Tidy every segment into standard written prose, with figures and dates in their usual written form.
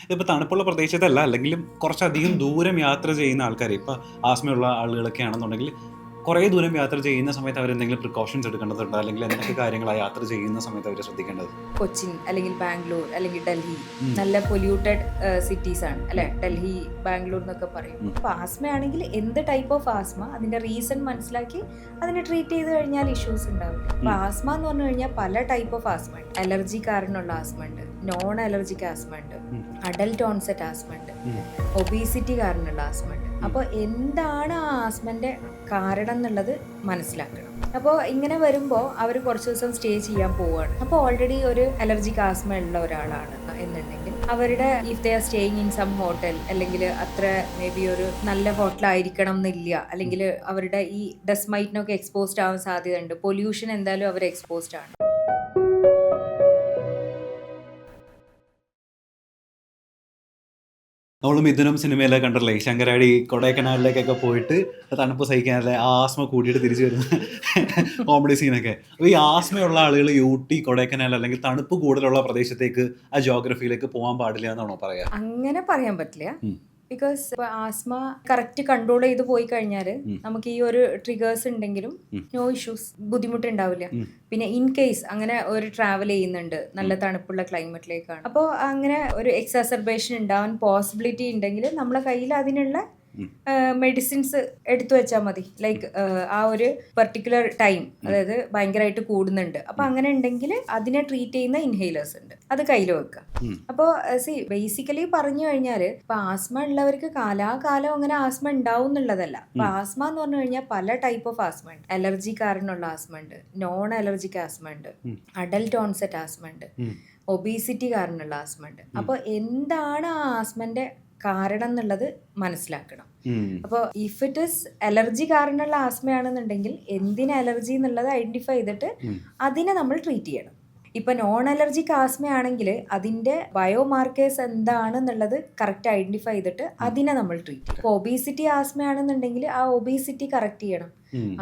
ഇതിപ്പോൾ തണുപ്പുള്ള പ്രദേശത്തല്ല, അല്ലെങ്കിലും കുറച്ചധികം ദൂരം യാത്ര ചെയ്യുന്ന ആൾക്കാർ, ഇപ്പോൾ ആസ്മയുള്ള ആളുകളൊക്കെ ആണെന്നുണ്ടെങ്കിൽ കുറേ ദൂരം യാത്ര ചെയ്യുന്ന സമയത്ത് അവരെന്തെങ്കിലും പ്രിക്കോഷൻസ് എടുക്കേണ്ടതുണ്ട്, അല്ലെങ്കിൽ എന്തൊക്കെ കാര്യങ്ങൾ ആ യാത്ര ചെയ്യുന്ന സമയത്ത് അവർ ശ്രദ്ധിക്കേണ്ടത്? കൊച്ചിൻ അല്ലെങ്കിൽ ബാംഗ്ലൂർ അല്ലെങ്കിൽ ഡൽഹി ഉം. നല്ല പൊല്യൂട്ടഡ് സിറ്റീസ് ആണ് അല്ലെ, ഡൽഹി ബാംഗ്ലൂർ എന്നൊക്കെ പറയും. അപ്പൊ ആസ്മയാണെങ്കിൽ എന്ത് ടൈപ്പ് ഓഫ് ആസ്മ, അതിന്റെ റീസൺ മനസ്സിലാക്കി അതിനെ ട്രീറ്റ് ചെയ്ത് കഴിഞ്ഞാൽ ഇഷ്യൂസ് ഉണ്ടാവില്ല. അപ്പൊ ആസ്മ എന്ന് പറഞ്ഞു കഴിഞ്ഞാൽ പല ടൈപ്പ് ഓഫ് ആസ്മ ഉണ്ട്. അലർജി കാരണമുള്ള ആസ്മ ഉണ്ട്, നോൺ അലർജിക് ആസ്മ ഉണ്ട്, അഡൽട്ട് ഓൺസെറ്റ് ആസ്മ ഉണ്ട്, ഒബീസിറ്റി കാരണമുള്ള ആസ്മ ഉണ്ട്. അപ്പോൾ എന്താണ് ആ ആസ്മന്റെ കാരണം എന്നുള്ളത് മനസ്സിലാക്കണം. അപ്പോൾ ഇങ്ങനെ വരുമ്പോൾ അവർ കുറച്ച് ദിവസം സ്റ്റേ ചെയ്യാൻ പോവുകയാണ്. അപ്പോൾ ഓൾറെഡി ഒരു അലർജിക് ആസ്മ ഉള്ള ഒരാളാണ് എന്നുണ്ടെങ്കിൽ അവരുടെ if they are staying in some hotel, അല്ലെങ്കിൽ അത്ര മേ ബി ഒരു നല്ല ഹോട്ടലായിരിക്കണം എന്നില്ല, അല്ലെങ്കിൽ അവരുടെ ഈ ഡസ്റ്റ് മൈറ്റിനൊക്കെ എക്സ്പോസ്ഡ് ആവാൻ സാധ്യതയുണ്ട്. പൊല്യൂഷൻ എന്തായാലും അവർ എക്സ്പോസ്ഡ് ആണ്. നമ്മൾ മിഥുനം സിനിമയിലൊക്കെ കണ്ടല്ലേ, ശങ്കരാടി കൊടൈക്കനാലിലേക്കൊക്കെ പോയിട്ട് തണുപ്പ് സഹിക്കാനല്ലേ ആസ്മ കൂടിയിട്ട് തിരിച്ചു വരുന്ന കോമഡി സീനൊക്കെ. അപ്പോൾ ഈ ആസ്മയുള്ള ആളുകൾ ഊട്ടി, കൊടൈക്കനാൽ അല്ലെങ്കിൽ തണുപ്പ് കൂടുതലുള്ള പ്രദേശത്തേക്ക്, ആ ജോഗ്രഫിയിലേക്ക് പോകാൻ പാടില്ല എന്നാണോ പറയാ? അങ്ങനെ പറയാൻ പറ്റില്ല. ബിക്കോസ് ആസ്മ കറക്റ്റ് കൺട്രോൾ ചെയ്ത് പോയി കഴിഞ്ഞാൽ നമുക്ക് ഈ ഒരു ട്രിഗേഴ്സ് ഉണ്ടെങ്കിലും നോ ഇഷ്യൂസ്, ബുദ്ധിമുട്ടുണ്ടാവില്ല. പിന്നെ ഇൻ കേസ് അങ്ങനെ ഒരു ട്രാവൽ ചെയ്യുന്നുണ്ട് നല്ല തണുപ്പുള്ള ക്ലൈമറ്റിലേക്കാണ്, അപ്പോൾ അങ്ങനെ ഒരു എക്സാസർബേഷൻ ഉണ്ടാവാൻ പോസിബിലിറ്റി ഉണ്ടെങ്കിൽ നമ്മളെ കയ്യിൽ അതിനുള്ള മെഡിസിൻസ് എടുത്തു വെച്ചാൽ മതി. ലൈക്ക് ആ ഒരു പെർട്ടിക്കുലർ ടൈം, അതായത് ഭയങ്കരമായിട്ട് കൂടുന്നുണ്ട്, അപ്പൊ അങ്ങനെ ഉണ്ടെങ്കിൽ അതിനെ ട്രീറ്റ് ചെയ്യുന്ന ഇൻഹേലേഴ്സ് ഉണ്ട്, അത് കയ്യിൽ വെക്കുക. അപ്പോൾ ബേസിക്കലി പറഞ്ഞു കഴിഞ്ഞാൽ ഇപ്പൊ ആസ്മ ഉള്ളവർക്ക് കാലാകാലം അങ്ങനെ ആസ്മ ഉണ്ടാവും എന്നുള്ളതല്ല. അപ്പൊ ആസ്മ എന്ന് പറഞ്ഞു കഴിഞ്ഞാൽ പല ടൈപ്പ് ഓഫ് ആസ്മ ഉണ്ട്. അലർജി കാരണമുള്ള ആസ്മ ഉണ്ട്, നോൺ അലർജിക് ആസ്മ ഉണ്ട്, അഡൽട്ട് ഓൺസെറ്റ് ആസ്മ ഉണ്ട്, ഒബീസിറ്റി കാരണമുള്ള ആസ്മ ഉണ്ട്. അപ്പോൾ എന്താണ് ആ ആസ്മന്റെ കാരണം എന്നുള്ളത് മനസ്സിലാക്കണം. അപ്പോൾ ഇഫ് ഇറ്റ് ഇസ് അലർജി കാരണമുള്ള ആസ്മയാണെന്നുണ്ടെങ്കിൽ എന്തിന് അലർജി എന്നുള്ളത് ഐഡന്റിഫൈ ചെയ്തിട്ട് അതിനെ നമ്മൾ ട്രീറ്റ് ചെയ്യണം. ഇപ്പൊ നോൺ അലർജിക് ആസ്മയാണെങ്കിൽ അതിന്റെ ബയോമാർക്കേഴ്സ് എന്താണെന്നുള്ളത് കറക്റ്റ് ഐഡന്റിഫൈ ചെയ്തിട്ട് അതിനെ നമ്മൾ ട്രീറ്റ് ചെയ്യും. ഇപ്പോൾ ഒബീസിറ്റി ആസ്മയാണെന്നുണ്ടെങ്കിൽ ആ ഒബീസിറ്റി കറക്റ്റ് ചെയ്യണം.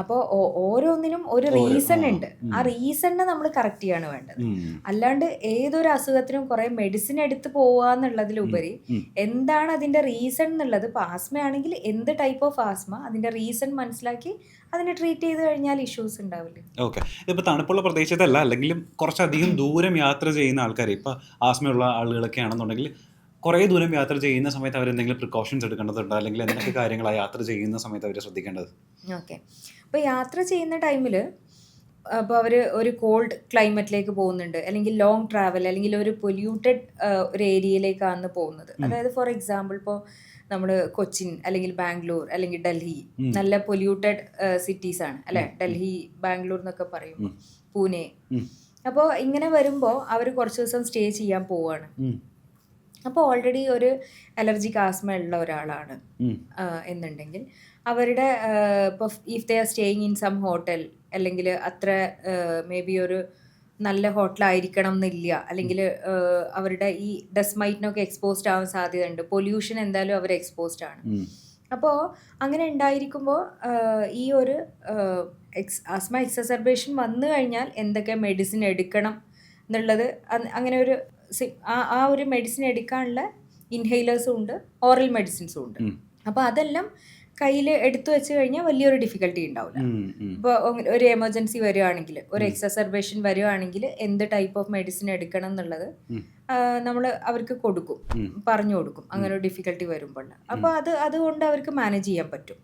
അപ്പോൾ ഓരോന്നിനും ഒരു റീസൺ ഉണ്ട്, ആ റീസണിനെ നമ്മൾ കറക്റ്റ് ചെയ്യാണ് വേണ്ടത്. അല്ലാണ്ട് ഏതൊരു അസുഖത്തിനും കുറെ മെഡിസിൻ എടുത്ത് പോവാന്നുള്ളതിലുപരി എന്താണ് അതിന്റെ റീസൺ എന്നുള്ളത്, ഇപ്പൊ ആസ്മയാണെങ്കിൽ എന്ത് ടൈപ്പ് ഓഫ് ആസ്മ, അതിന്റെ റീസൺ മനസ്സിലാക്കി അതിനെ ട്രീറ്റ് ചെയ്ത് കഴിഞ്ഞാൽ ഇഷ്യൂസ് ഉണ്ടാവില്ല. ഓക്കെ. ഇതിപ്പോൾ തണുപ്പുള്ള പ്രദേശത്തല്ല, അല്ലെങ്കിലും കുറച്ചധികം ദൂരം യാത്ര ചെയ്യുന്ന ആൾക്കാർ, ഇപ്പോൾ ആസ്മയുള്ള ആളുകളൊക്കെ ആണെന്നുണ്ടെങ്കിൽ കുറേ ദൂരം യാത്ര ചെയ്യുന്ന സമയത്ത് അവരെന്തെങ്കിലും പ്രിക്കോഷൻസ് എടുക്കേണ്ടതുണ്ട്, അല്ലെങ്കിൽ എന്തൊക്കെ കാര്യങ്ങൾ ആ യാത്ര ചെയ്യുന്ന സമയത്ത് അവർ ശ്രദ്ധിക്കേണ്ടത്? ഓക്കെ. അപ്പോൾ യാത്ര ചെയ്യുന്ന ടൈമിൽ അപ്പോൾ അവർ ഒരു കോൾഡ് ക്ലൈമറ്റിലേക്ക് പോകുന്നുണ്ട്, അല്ലെങ്കിൽ ലോങ് ട്രാവൽ, അല്ലെങ്കിൽ ഒരു പൊല്യൂട്ടഡ് ഒരു ഏരിയയിലേക്കാണ് പോകുന്നത്. അതായത് ഫോർ എക്സാമ്പിൾ ഇപ്പോൾ നമ്മൾ കൊച്ചിൻ അല്ലെങ്കിൽ ബാംഗ്ലൂർ അല്ലെങ്കിൽ ഡൽഹി നല്ല പൊല്യൂട്ടഡ് സിറ്റീസ് ആണ് അല്ലെ, ഡൽഹി ബാംഗ്ലൂർ എന്നൊക്കെ പറയും, പൂനെ. അപ്പോൾ ഇങ്ങനെ വരുമ്പോൾ അവർ കുറച്ച് ദിവസം സ്റ്റേ ചെയ്യാൻ പോവുകയാണ്. അപ്പോൾ ഓൾറെഡി ഒരു അലർജിക് ആസ്മ ഉള്ള ഒരാളാണ് എന്നുണ്ടെങ്കിൽ അവരുടെ ഇപ്പോൾ if they are staying in some hotel, അല്ലെങ്കിൽ അത്ര മേ ബി ഒരു നല്ല ഹോട്ടലായിരിക്കണം എന്നില്ല, അല്ലെങ്കിൽ അവരുടെ ഈ ഡസ്റ്റ് മൈറ്റിനൊക്കെ എക്സ്പോസ്ഡ് ആവാൻ സാധ്യതയുണ്ട്. പൊല്യൂഷൻ എന്തായാലും അവർ എക്സ്പോസ്ഡ് ആണ്. അപ്പോൾ അങ്ങനെ ഉണ്ടായിരിക്കുമ്പോൾ ഈ ഒരു ആസ്മ എക്സസർബേഷൻ വന്നു കഴിഞ്ഞാൽ എന്തൊക്കെ മെഡിസിൻ എടുക്കണം എന്നുള്ളത്, അങ്ങനെ ഒരു ആ ഒരു മെഡിസിൻ എടുക്കാനുള്ള ഇൻഹേലേഴ്സും ഉണ്ട്, ഓറൽ മെഡിസിൻസും ഉണ്ട്. അപ്പോൾ അതെല്ലാം കയ്യിൽ എടുത്തു വെച്ച് കഴിഞ്ഞാൽ വലിയൊരു ഡിഫിക്കൽട്ടി ഉണ്ടാവില്ല. ഇപ്പോൾ ഒരു എമർജൻസി വരുവാണെങ്കിൽ, ഒരു എക്സസർബേഷൻ വരുവാണെങ്കിൽ എന്ത് ടൈപ്പ് ഓഫ് മെഡിസിൻ എടുക്കണം എന്നുള്ളത് നമ്മൾ അവർക്ക് കൊടുക്കും, പറഞ്ഞു കൊടുക്കും, അങ്ങനെ ഒരു ഡിഫിക്കൽട്ടി വരുമ്പോൾ. അപ്പോൾ അതുകൊണ്ട് അവർക്ക് മാനേജ് ചെയ്യാൻ പറ്റും.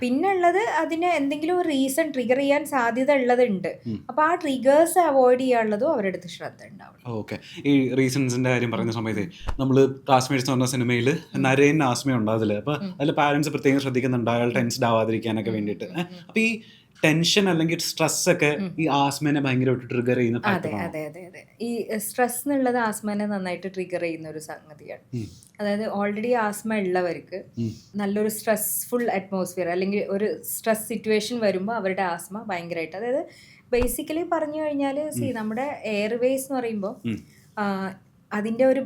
പിന്നെ ഉള്ളത് അതിന് എന്തെങ്കിലും ഒരു റീസൺ ട്രിഗർ ചെയ്യാൻ സാധ്യത ഉള്ളതുണ്ട്, അപ്പോൾ ആ ട്രിഗേഴ്സ് അവോയ്ഡ് ചെയ്യാനുള്ളതും അവരുടെ അടുത്ത് ശ്രദ്ധ ഉണ്ടാവും. ഓക്കെ. ഈ റീസൺസിന്റെ കാര്യം പറയുന്ന സമയത്ത് നമ്മൾ ക്ലാസ്മേറ്റ്സ് എന്ന് പറഞ്ഞ സിനിമയിൽ നരേൻ ആസ്മയുണ്ട് അതിൽ. അപ്പോൾ അതിൽ പാരൻസ് പ്രത്യേകം ശ്രദ്ധിക്കുന്നുണ്ട് അയാൾ ടെൻസ്ഡ് ആവാതിരിക്കാനൊക്കെ വേണ്ടിയിട്ട്. അപ്പോൾ ഈ ടെൻഷൻ അല്ലെങ്കിൽ സ്ട്രെസ് ഒക്കെ ഈ ആസ്മനെ ഭയങ്കരമായിട്ട് ട്രിഗർ ചെയ്യുന്ന ഫാക്ടറാണ്. അതെ അതെ അതെ ഈ സ്ട്രെസ് എന്നുള്ളത് ആസ്മനെ നന്നായിട്ട് ട്രിഗർ ചെയ്യുന്ന ഒരു സംഗതിയാണ്. അതായത് ഓൾറെഡി ആസ്മ ഉള്ളവർക്ക് നല്ലൊരു സ്ട്രെസ്ഫുൾ അറ്റ്മോസ്ഫിയർ അല്ലെങ്കിൽ ഒരു സ്ട്രെസ് സിറ്റുവേഷൻ വരുമ്പോൾ അവരുടെ ആസ്മ ഭയങ്കരമായിട്ട്, അതായത് ബേസിക്കലി പറഞ്ഞു കഴിഞ്ഞാൽ നമ്മുടെ എയർവേസ് എന്ന് പറയുമ്പോൾ അതിൻ്റെ ഒരു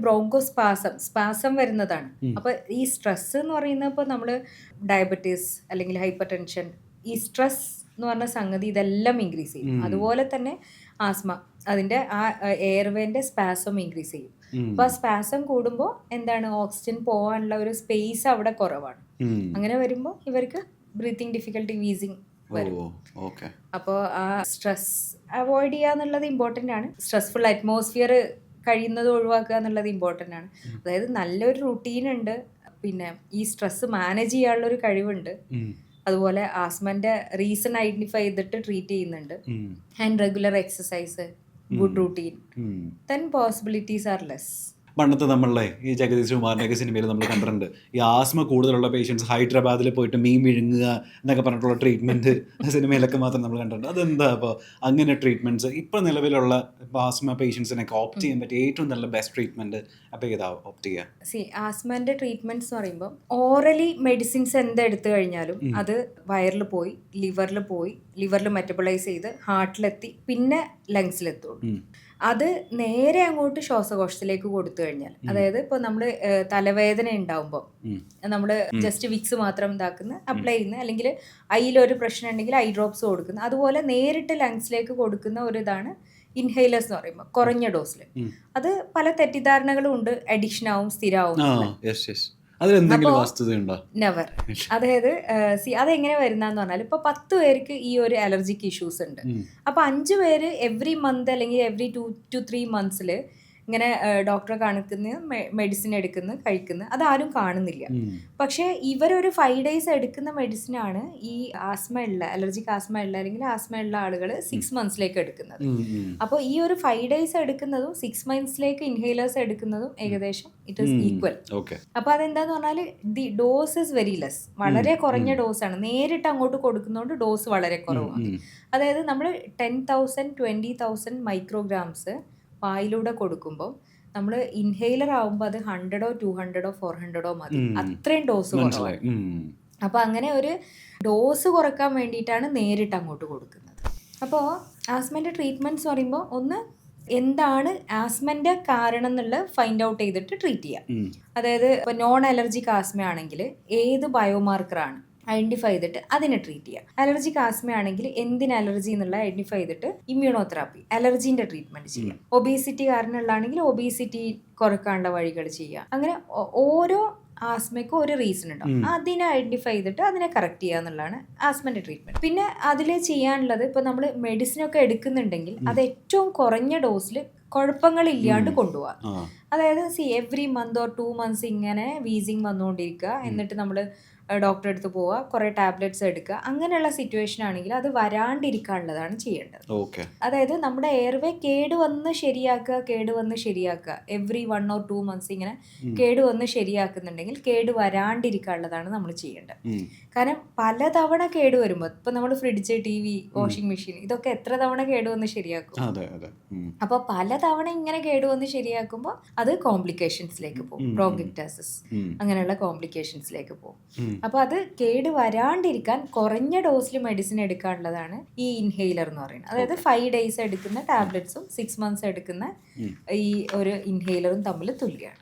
സ്പാസം വരുന്നതാണ്. അപ്പോൾ ഈ സ്ട്രെസ് എന്ന് പറയുന്നത് ഇപ്പോൾ നമ്മൾ ഡയബറ്റീസ് അല്ലെങ്കിൽ ഹൈപ്പർ ടെൻഷൻ, ഈ സ്ട്രെസ് എന്ന് പറഞ്ഞ സംഗതി ഇതെല്ലാം ഇൻക്രീസ് ചെയ്യും. അതുപോലെ തന്നെ ആസ്മ അതിൻ്റെ ആ എയർവേൻ്റെ സ്പാസം ഇൻക്രീസ് ചെയ്യും. അപ്പോൾ ആ സ്പാസം കൂടുമ്പോൾ എന്താണ്, ഓക്സിജൻ പോകാനുള്ള ഒരു സ്പേസ് അവിടെ കുറവാണ്. അങ്ങനെ വരുമ്പോൾ ഇവർക്ക് ബ്രീത്തിങ് ഡിഫിക്കൽട്ടി, വീസിങ് വരും. അപ്പോൾ ആ സ്ട്രെസ് അവോയ്ഡ് ചെയ്യുക എന്നുള്ളത് ഇമ്പോർട്ടൻ്റ് ആണ്. സ്ട്രെസ്ഫുൾ അറ്റ്മോസ്ഫിയർ കഴിയുന്നത് ഒഴിവാക്കുക എന്നുള്ളത് ഇമ്പോർട്ടൻ്റ് ആണ്. അതായത് നല്ലൊരു റുട്ടീൻ ഉണ്ട്, പിന്നെ ഈ സ്ട്രെസ് മാനേജ് ചെയ്യാനുള്ളൊരു കഴിവുണ്ട്, അതുപോലെ ആസ്മന്റെ റീസൺ ഐഡന്റിഫൈ ചെയ്തിട്ട് ട്രീറ്റ് ചെയ്യുന്നുണ്ട്, and regular exercise, good routine, then possibilities are less. പണ്ടത്തെ നമ്മളെ ഈ ജഗദീഷ് കുമാറിൻ്റെയൊക്കെ സിനിമയിൽ നമ്മൾ കണ്ടിട്ടുണ്ട്, ഈ ആസ്മ കൂടുതലുള്ള പേഷ്യൻസ് ഹൈദരാബാദിൽ പോയിട്ട് മീൻ വിഴുങ്ങുക എന്നൊക്കെ പറഞ്ഞിട്ടുള്ള ട്രീറ്റ്മെൻറ്റ് സിനിമയിലൊക്കെ മാത്രം നമ്മൾ കണ്ടിട്ടുണ്ട്. അതെന്താ അപ്പോൾ അങ്ങനെ ട്രീറ്റ്മെൻറ്റ്സ് ഇപ്പോൾ നിലവിലുള്ള ആസ്മ പേഷ്യൻസിനൊക്കെ ഓപ്റ്റ് ചെയ്യാൻ പറ്റിയ ഏറ്റവും നല്ല ബെസ്റ്റ് ട്രീറ്റ്മെൻറ്റ് അപ്പോൾ ഏതാ ഓപ്റ്റ് ചെയ്യുക? ആസ്മന്റെ ട്രീറ്റ്മെന്റ്സ് എന്ന് പറയുമ്പോൾ ഓറലി മെഡിസിൻസ് എന്തെടുത്തു കഴിഞ്ഞാലും അത് വയറിൽ പോയി, ലിവറിൽ മെറ്റബോളൈസ് ചെയ്ത് ഹാർട്ടിലെത്തി പിന്നെ ലങ്സിലെത്തുള്ളൂ. അത് നേരെ അങ്ങോട്ട് ശ്വാസകോശത്തിലേക്ക് കൊടുത്തു കഴിഞ്ഞാൽ, അതായത് ഇപ്പോൾ നമ്മൾ തലവേദന ഉണ്ടാവുമ്പോൾ നമ്മൾ ജസ്റ്റ് വിക്സ് മാത്രം ഇതാക്കുന്ന അപ്ലൈ ചെയ്യുന്ന, അല്ലെങ്കിൽ ഐയിലൊരു പ്രശ്നം ഉണ്ടെങ്കിൽ ഐ ഡ്രോപ്സ് കൊടുക്കുന്ന, അതുപോലെ നേരിട്ട് ലങ്സിലേക്ക് കൊടുക്കുന്ന ഒരു ഇതാണ് ഇൻഹേലേഴ്സ് എന്ന് പറയുമ്പോൾ കുറഞ്ഞ ഡോസിൽ. അത് പല തെറ്റിദ്ധാരണകളും ഉണ്ട്, അഡിക്ഷൻ ആവും, സ്ഥിരമാവും. നെവർ. അതായത് അതെങ്ങനെ വരുന്നതെന്ന് പറഞ്ഞാൽ, ഇപ്പൊ 10 പേർക്ക് ഈ ഒരു അലർജിക് ഇഷ്യൂസ് ഉണ്ട്. അപ്പൊ 5 പേര് എവറി മന്ത് അല്ലെങ്കിൽ എവറി 2 to 3 months ഇങ്ങനെ ഡോക്ടറെ കാണിക്കുന്ന, മെഡിസിൻ എടുക്കുന്ന, കഴിക്കുന്ന, അതാരും കാണുന്നില്ല. പക്ഷെ ഇവരൊരു 5 days എടുക്കുന്ന മെഡിസിനാണ് ഈ ആസ്മ ഉള്ള, അലർജിക് ആസ്മ ഉള്ള അല്ലെങ്കിൽ ആസ്മ ഉള്ള ആളുകൾ 6 months എടുക്കുന്നത്. അപ്പോൾ ഈ ഒരു 5 days എടുക്കുന്നതും 6 months ഇൻഹേലേഴ്സ് എടുക്കുന്നതും ഏകദേശം ഇറ്റ് ഈസ് ഈക്വൽ. അപ്പൊ അതെന്താന്ന് പറഞ്ഞാൽ the dose is very less, വളരെ കുറഞ്ഞ ഡോസാണ്. നേരിട്ട് അങ്ങോട്ട് കൊടുക്കുന്നതുകൊണ്ട് ഡോസ് വളരെ കുറവാണ്. അതായത് നമ്മൾ 10,000 20,000 മൈക്രോഗ്രാംസ് വായിലൂടെ കൊടുക്കുമ്പോൾ നമ്മൾ ഇൻഹേലർ ആവുമ്പോൾ അത് 100 200 400 മതി, അത്രയും ഡോസ് കുറവാണ്. അപ്പോൾ അങ്ങനെ ഒരു ഡോസ് കുറക്കാൻ വേണ്ടിയിട്ടാണ് നേരിട്ട് അങ്ങോട്ട് കൊടുക്കുന്നത്. അപ്പോൾ ആസ്മൻ്റെ ട്രീറ്റ്മെൻറ്റ്സ് പറയുമ്പോൾ ഒന്ന് എന്താണ് ആസ്മൻ്റെ കാരണം എന്നുള്ളത് ഫൈൻഡ് ഔട്ട് ചെയ്തിട്ട് ട്രീറ്റ് ചെയ്യാം. അതായത് ഇപ്പോൾ നോൺ അലർജിക് ആസ്മ ആണെങ്കിൽ ഏത് ബയോമാർക്കറാണ് ഐഡന്റിഫൈ ചെയ്തിട്ട് അതിനെ ട്രീറ്റ് ചെയ്യാം. അലർജിക് ആസ്മ ആണെങ്കിൽ എന്തിന് അലർജി എന്നുള്ള ഐഡന്റിഫൈ ചെയ്തിട്ട് ഇമ്മ്യൂണോതെറാപ്പി, അലർജീൻ്റെ ട്രീറ്റ്മെന്റ് ചെയ്യാം. ഒബീസിറ്റി കാരണമുള്ളതാണെങ്കിൽ ഒബീസിറ്റി കുറക്കാനുള്ള വഴികൾ ചെയ്യാം. അങ്ങനെ ഓരോ ആസ്മയ്ക്കും ഒരു റീസൺ ഉണ്ടാവും, അതിനെ ഐഡന്റിഫൈ ചെയ്തിട്ട് അതിനെ കറക്റ്റ് ചെയ്യുക എന്നുള്ളതാണ് ആസ്മന്റെ ട്രീറ്റ്മെന്റ്. പിന്നെ അതിൽ ചെയ്യാനുള്ളത്, ഇപ്പോൾ നമ്മൾ മെഡിസിനൊക്കെ എടുക്കുന്നുണ്ടെങ്കിൽ അത് ഏറ്റവും കുറഞ്ഞ ഡോസിൽ കുഴപ്പങ്ങളില്ലാണ്ട് കൊണ്ടുപോകാം. അതായത് എവറി മന്ത് ഓർ 2 months ഇങ്ങനെ വീസിങ് വന്നുകൊണ്ടിരിക്കുക, എന്നിട്ട് നമ്മൾ ഡോക്ടറെ അടുത്ത് പോവുക, കുറേ ടാബ്ലറ്റ്സ് എടുക്കുക, അങ്ങനെയുള്ള സിറ്റുവേഷൻ ആണെങ്കിൽ അത് വരാണ്ടിരിക്കാനുള്ളതാണ് ചെയ്യേണ്ടത്. അതായത് നമ്മുടെ എയർവേ കേടുവന്ന് ശരിയാക്കുക എവറി 1 or 2 months ഇങ്ങനെ കേടുവന്ന് ശരിയാക്കുന്നുണ്ടെങ്കിൽ കേട് വരാണ്ടിരിക്കാനുള്ളതാണ് നമ്മൾ ചെയ്യേണ്ടത്. കാരണം പലതവണ കേട് വരുമ്പോൾ, ഇപ്പൊ നമ്മൾ ഫ്രിഡ്ജ്, TV, വാഷിംഗ് മെഷീൻ, ഇതൊക്കെ എത്ര തവണ കേടുവന്ന് ശരിയാക്കും. അപ്പോൾ പലതവണ ഇങ്ങനെ കേടുവന്ന് ശരിയാക്കുമ്പോൾ അത് കോംപ്ലിക്കേഷൻസിലേക്ക് പോകും, ബ്രോങ്കിക്ടാസിസ് അങ്ങനെയുള്ള കോംപ്ലിക്കേഷൻസിലേക്ക് പോകും. അപ്പൊ അത് കേട് വരാണ്ടിരിക്കാൻ കുറഞ്ഞ ഡോസിൽ മെഡിസിൻ എടുക്കാനുള്ളതാണ് ഈ ഇൻഹെയിലർ എന്ന് പറയുന്നത്. അതായത് 5 days എടുക്കുന്ന ടാബ്ലറ്റ്സും 6 months എടുക്കുന്ന ഈ ഒരു ഇൻഹെയിലറും തമ്മിൽ തുല്യമാണ്.